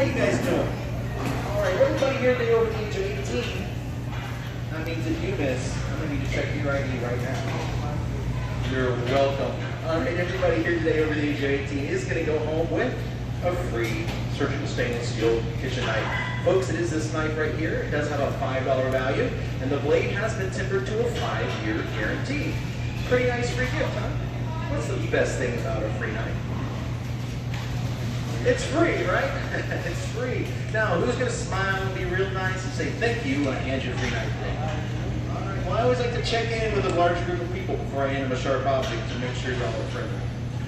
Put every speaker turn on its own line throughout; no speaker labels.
How you guys doing? All right, everybody here today over the age of 18, that means if you miss, I'm going to need to check your ID right now. You're welcome. All right, everybody here today over the age of 18 is going to go home with a free surgical stainless steel kitchen knife. Folks, it is this knife right here. It does have a $5 value, and the blade has been tempered to a 5-year guarantee. Pretty nice free gift, huh? What's the best thing about a free knife? It's free, right? It's free. Now, who's going to smile and be real nice and say thank you when I hand you a free knife today? All right. Well, I always like to check in with a large group of people before I hand them a sharp object to make sure y'all are friendly.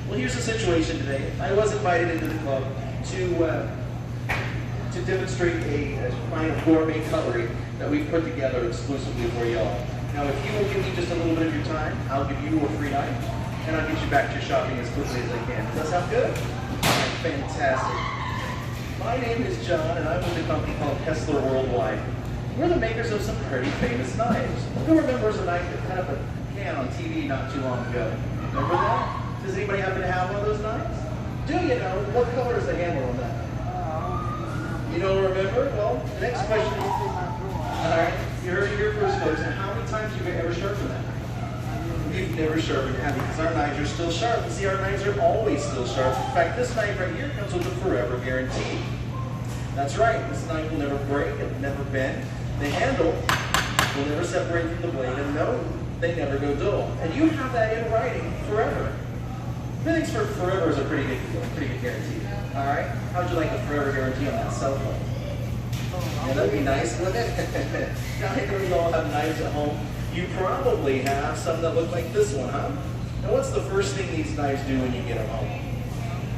Well, here's the situation today. I was invited into the club to demonstrate a line of gourmet cutlery that we've put together exclusively for y'all. Now, if you will give me just a little bit of your time, I'll give you a free knife, and I'll get you back to your shopping as quickly as I can. Does that sound good? Fantastic. My name is John, and I'm with a company called Hessler Worldwide. We're the makers of some pretty famous knives. Who remembers a knife that had up a can on TV not too long ago? Remember that? Does anybody happen to have one of those knives? Do you know? What color is the handle on that? You don't remember? Well, the next question is, all right, you heard it here first, folks. And how many times have you ever sharpened that? You've never sharpened, have you? Because our knives are still sharp. And see, our knives are always still sharp. In fact, this knife right here comes with a forever guarantee. That's right. This knife will never break. It'll never bend. The handle will never separate from the blade. And no, they never go dull. And you have that in writing forever. Everything's for forever is a pretty good guarantee. All right? How'd you like a forever guarantee on that cell phone? Yeah, that'd be nice, wouldn't it? Now, I know you all have knives at home. You probably have some that look like this one, huh? Now, what's the first thing these knives do when you get them home?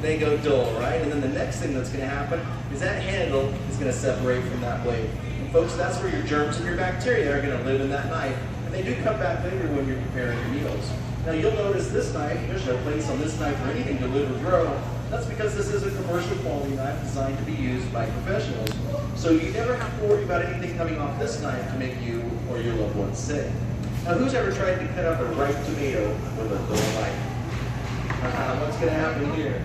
They go dull, right? And then the next thing that's going to happen is that handle is going to separate from that blade. And folks, that's where your germs and your bacteria are going to live in that knife. And they do come back later when you're preparing your meals. Now, you'll notice this knife, there's no place on this knife for anything to live or grow. That's because this is a commercial quality knife designed to be used by professionals. So you never have to worry about anything coming off this knife to make you or your loved ones sick. Now, who's ever tried to cut up a ripe tomato with a dull knife? What's going to happen here?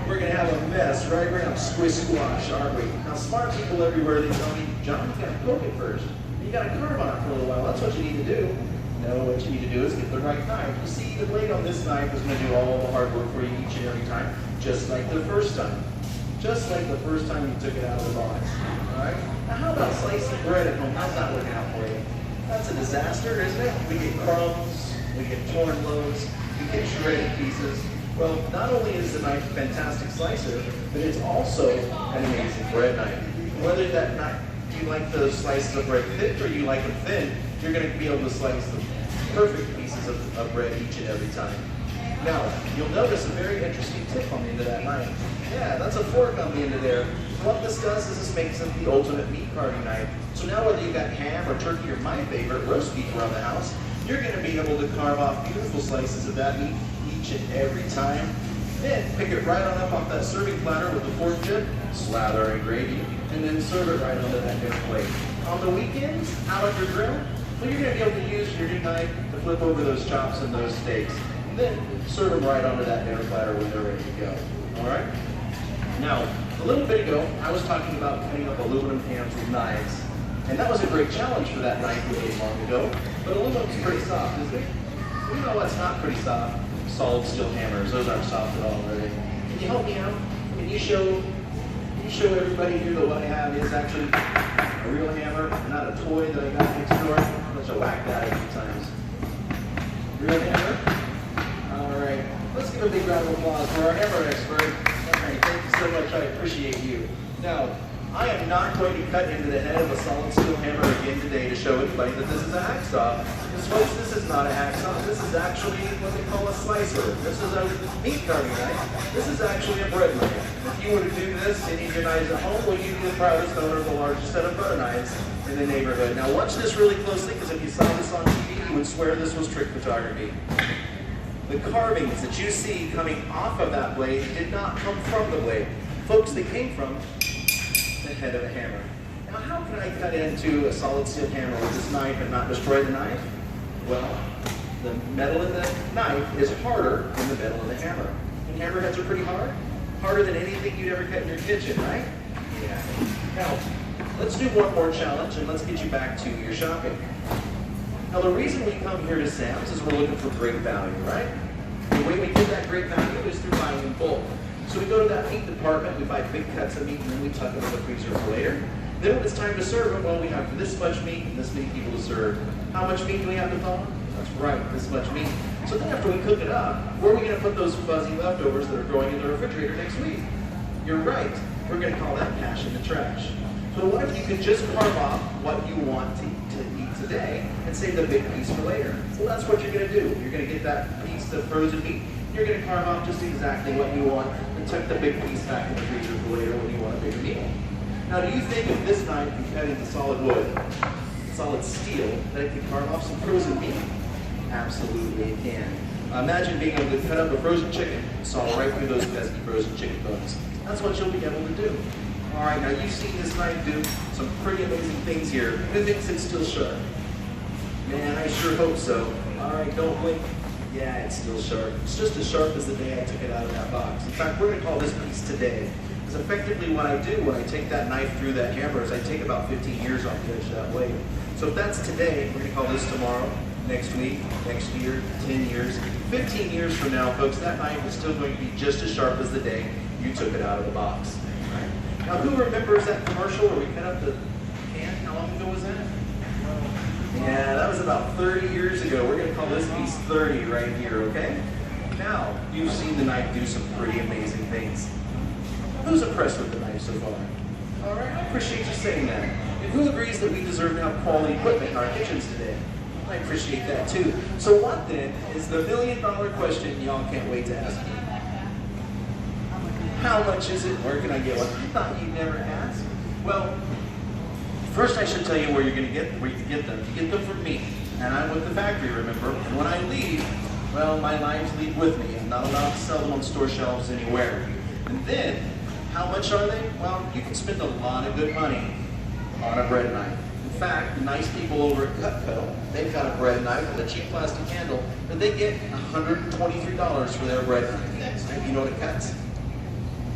We're going to have a mess, right? We're going to have squish squash, aren't we? Now, smart people everywhere, they tell me, John, you got to poke it first. You got to carve on it for a little while. That's what you need to do. No, what you need to do is get the right knife. You see, the blade on this knife is going to do all the hard work for you each and every time, just like the first time. Just like the first time you took it out of the box. All right? Now, how about slicing bread at home? How's that working out for you? That's a disaster, isn't it? We get crumbs, we get torn loaves, we get shredded pieces. Well, not only is the knife a fantastic slicer, but it's also an amazing bread knife. Whether that knife, you like the slices of bread thick or you like them thin, you're going to be able to slice the perfect pieces of bread each and every time. Now, you'll notice a very interesting tip on the end of that knife. Yeah, that's a fork on the end of there. What this does is this makes it the ultimate meat carving knife. So now whether you've got ham or turkey or my favorite, roast beef around the house, you're going to be able to carve off beautiful slices of that meat each and every time. Then pick it right on up off that serving platter with the fork tip, slather in gravy, and then serve it right onto that dinner plate. On the weekends, out on your grill, well, you're going to be able to use your new knife to flip over those chops and those steaks. And then serve them right onto that dinner platter when they're ready to go. All right? Now, a little bit ago, I was talking about cutting up aluminum cans with knives. And that was a great challenge for that knife we made long ago. But aluminum's pretty soft, isn't it? Well, you know what's not pretty soft? Solid steel hammers. Those aren't soft at all, are they? Can you help me out? Can you show everybody here that what I have is actually a real hammer, not a toy that I got next door? Let's whack that a few times. Real hammer? All right. Let's give a big round of applause for our hammer expert. All right. Thank you so much. I appreciate you. Now, I am not going to cut into the head of a solid steel hammer again today to show anybody that this is a hacksaw. Because folks, this is not a hacksaw. This is actually what they call a slicer. This is a meat carving knife. This is actually a bread knife. If you were to do this in your knives at home, well, you'd be the proudest owner of the largest set of butter knives in the neighborhood. Now watch this really closely, because if you saw this on TV, you would swear this was trick photography. The carvings that you see coming off of that blade did not come from the blade. Folks, they came from the head of a hammer. Now, how can I cut into a solid steel hammer with this knife and not destroy the knife? Well, the metal in the knife is harder than the metal in the hammer. And hammerheads are pretty hard. Harder than anything you'd ever cut in your kitchen, right? Yeah. Now, let's do one more challenge and let's get you back to your shopping. Now, the reason we come here to Sam's is we're looking for great value, right? The way we get that great value is through buying in bulk. So we go to that meat department, we buy big cuts of meat, and then we tuck them in the freezer for later. Then when it's time to serve them, well, we have this much meat and this many people to serve. How much meat do we have to thaw? That's right, this much meat. So then after we cook it up, where are we going to put those fuzzy leftovers that are growing in the refrigerator next week? You're right, we're going to call that cash in the trash. So what if you could just carve off what you want to eat today and save the big piece for later? Well, that's what you're going to do. You're going to get that piece of frozen meat. You're going to carve off just exactly what you want and tuck the big piece back in the freezer for later when you want a bigger meal. Now, do you think if this knife can cut into solid wood, solid steel, that it can carve off some frozen meat? Absolutely it can. Imagine being able to cut up a frozen chicken and saw right through those pesky frozen chicken bones. That's what you'll be able to do. All right, now you've seen this knife do some pretty amazing things here. Who thinks it's still sharp? Man, I sure hope so. All right, don't blink. Yeah, it's still sharp. It's just as sharp as the day I took it out of that box. In fact, we're going to call this piece today. Because effectively what I do when I take that knife through that hammer is I take about 15 years off the edge of that blade. So if that's today, we're going to call this tomorrow, next week, next year, 10 years. 15 years from now, folks, that knife is still going to be just as sharp as the day you took it out of the box. Right? Now, who remembers that commercial where we cut up the can? How long ago was that? Yeah, that was about 30 years ago. We're going to call this piece 30 right here, okay? Now, you've seen the knife do some pretty amazing things. Who's impressed with the knife so far? All right, I appreciate you saying that. And who agrees that we deserve to have quality equipment in our kitchens today? I appreciate that too. So what then is the million-dollar question y'all can't wait to ask me? How much is it? Where can I get one? I thought you'd never ask. Well, first I should tell you where you can get them. You get them from me. And I'm with the factory, remember? And when I leave, well, my knives leave with me. I'm not allowed to sell them on store shelves anywhere. And then, how much are they? Well, you can spend a lot of good money on a bread knife. In fact, the nice people over at Cutco, they've got a bread knife with a cheap plastic handle, but they get $123 for their bread knife. You know what it cuts? It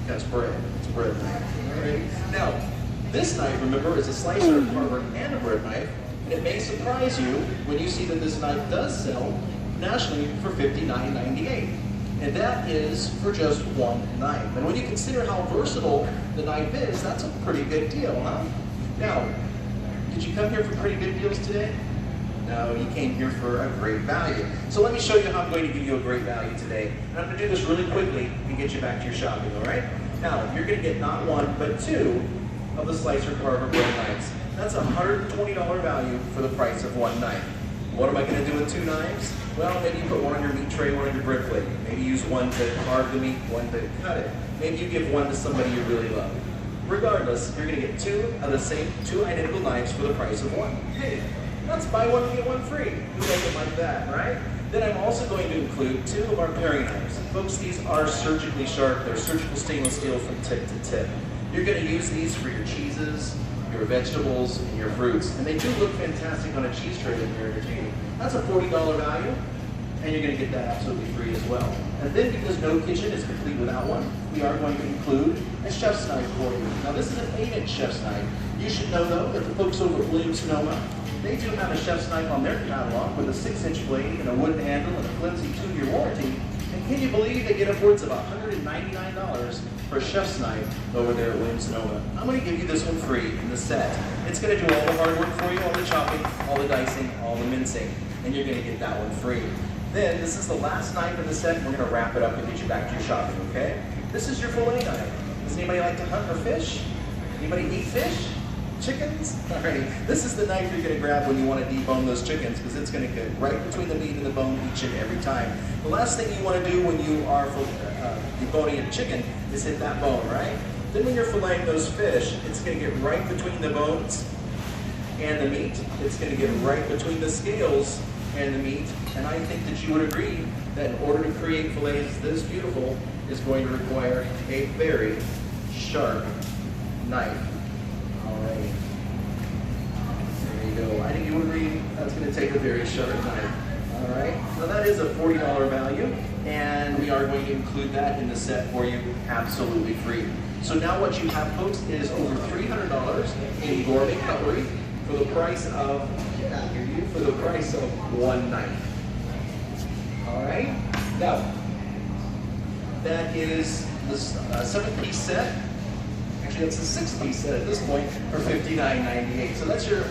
cuts bread. It's a bread knife. All right? Now, this knife, remember, is a slicer, a carver, and a bread knife. And it may surprise you when you see that this knife does sell nationally for $59.98. And that is for just one knife. And when you consider how versatile the knife is, that's a pretty good deal, huh? Now, did you come here for pretty good deals today? No, you came here for a great value. So let me show you how I'm going to give you a great value today. And I'm going to do this really quickly and get you back to your shopping, all right? Now, you're going to get not one, but two of the slicer carver bread knives. That's a $120 value for the price of one knife. What am I going to do with two knives? Well, maybe you put one on your meat tray, one on your bread plate. Maybe use one to carve the meat, one to cut it. Maybe you give one to somebody you really love. Regardless, you're going to get two identical knives for the price of one. Hey, let's buy one and get one free. Who doesn't like that, right? Then I'm also going to include two of our paring knives. Folks, these are surgically sharp. They're surgical stainless steel from tip to tip. You're going to use these for your cheeses, your vegetables, and your fruits. And they do look fantastic on a cheese tray when you're entertaining. That's a $40 value, and you're going to get that absolutely free as well. And then, because no kitchen is complete without one, we are going to include a chef's knife for you. Now, this is an 8-inch chef's knife. You should know, though, that the folks over at Williams-Sonoma, they do have a chef's knife on their catalog with a 6-inch blade and a wooden handle and a flimsy 2-year warranty. And can you believe they get upwards of $199 for a chef's knife over there at Williams-Sonoma? I'm going to give you this one free in the set. It's going to do all the hard work for you, all the chopping, all the dicing, all the mincing, and you're going to get that one free. Then, this is the last knife in the set. We're going to wrap it up and get you back to your shopping, okay? This is your fillet knife. Does anybody like to hunt or fish? Anybody eat fish? Chickens? Alrighty. This is the knife you're going to grab when you want to debone those chickens, because it's going to get right between the meat and the bone each and every time. The last thing you want to do when you are deboning a chicken is hit that bone, right? Then when you're filleting those fish, it's going to get right between the bones and the meat. It's going to get right between the scales and the meat. And I think that you would agree that in order to create fillets this beautiful is going to require a very sharp knife. All right. There you go. I think you would agree that's going to take a very sharp knife. All right. Now that is a $40 value. and we are going to include that in the set for you absolutely free. So now what you have, folks, is over $300 in gourmet cutlery for the price of, one knife. All right? Now, that is the 7-piece set. Actually, that's the 6-piece set at this point for $59.98. So that's your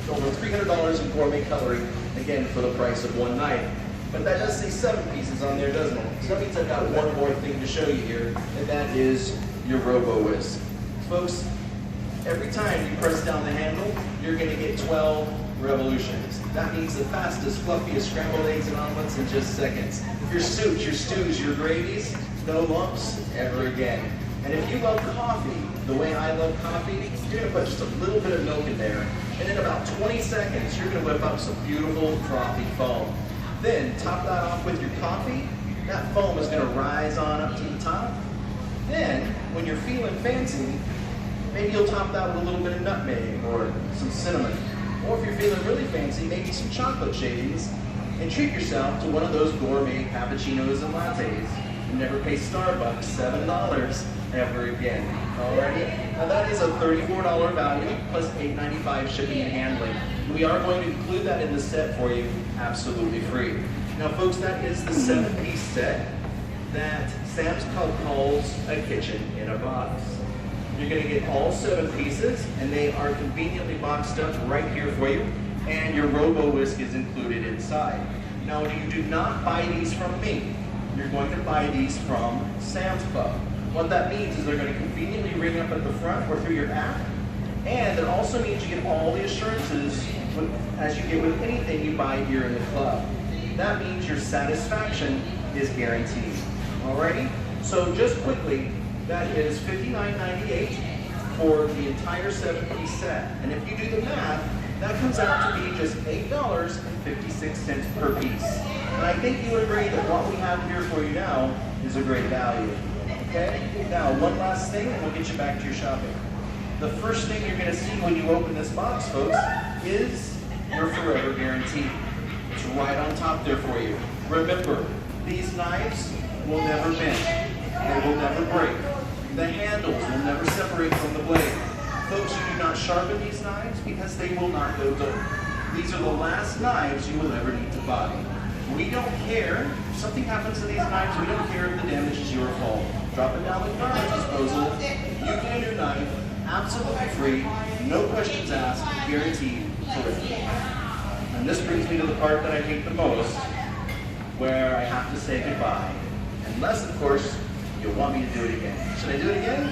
over $300 in gourmet cutlery, again, for the price of one knife. But that does say 7 pieces on there, doesn't it? So that means I've got one more thing to show you here, and that is your Robo-Whisk. Folks, every time you press down the handle, you're going to get 12 revolutions. That means the fastest, fluffiest scrambled eggs and omelets in just seconds. Your soups, your stews, your gravies, no lumps ever again. And if you love coffee, the way I love coffee, you're going to put just a little bit of milk in there, and in about 20 seconds, you're going to whip up some beautiful frothy foam. Then top that off with your coffee. That foam is going to rise on up to the top. Then, when you're feeling fancy, maybe you'll top that with a little bit of nutmeg or some cinnamon. Or if you're feeling really fancy, maybe some chocolate shavings, and treat yourself to one of those gourmet cappuccinos and lattes. You never pay Starbucks $7 ever again. Alrighty? Now that is a $34 value plus $8.95 shipping and handling. We are going to include that in the set for you absolutely free. Now folks, that is the 7-piece set that Sam's Club calls a kitchen in a box. You're going to get all 7 pieces, and they are conveniently boxed up right here for you, and your Robo-Whisk is included inside. Now you do not buy these from me. You're going to buy these from Sam's Club. What that means is they're going to conveniently ring up at the front or through your app, and it also means you get all the assurances as you get with anything you buy here in the club. That means your satisfaction is guaranteed. Alrighty? So just quickly, that is $59.98 for the entire 7-piece set. And if you do the math, that comes out to be just $8.56 per piece. And I think you would agree that what we have here for you now is a great value. Okay? Now, one last thing, and we'll get you back to your shopping. The first thing you're going to see when you open this box, folks, is your forever guarantee. It's right on top there for you. Remember, these knives will never bend. They will never break. The handles will never separate from the blade. Folks, you do not sharpen these knives because they will not go dull. These are the last knives you will ever need to buy. We don't care. If something happens to these knives, we don't care if the damage is your fault. Drop it down the garbage disposal. You get a new knife, absolutely free, no questions asked, guaranteed forever. And this brings me to the part that I hate the most, where I have to say goodbye. Unless, of course, you want me to do it again. Should I do it again?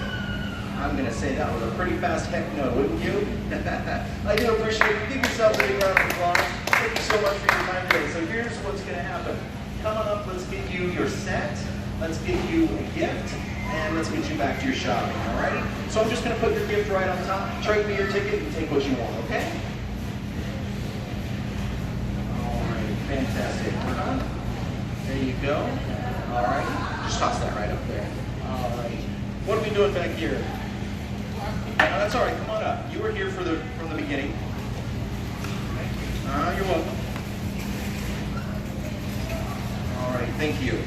I'm going to say that was a pretty fast heck no, wouldn't you? I do appreciate it. Give yourself a big round of applause. Thank you so much for your time today. So here's what's going to happen. Come on up, let's get you your set, let's get you a gift, and let's get you back to your shopping, alrighty? So I'm just going to put your gift right on top, trade me your ticket, and take what you want, okay? Alright, fantastic. Turn on. There you go. Alright, just toss that right up there. Alright. What are we doing back here? That's all right. Come on up. You were here from the beginning. You're welcome. All right. Thank you.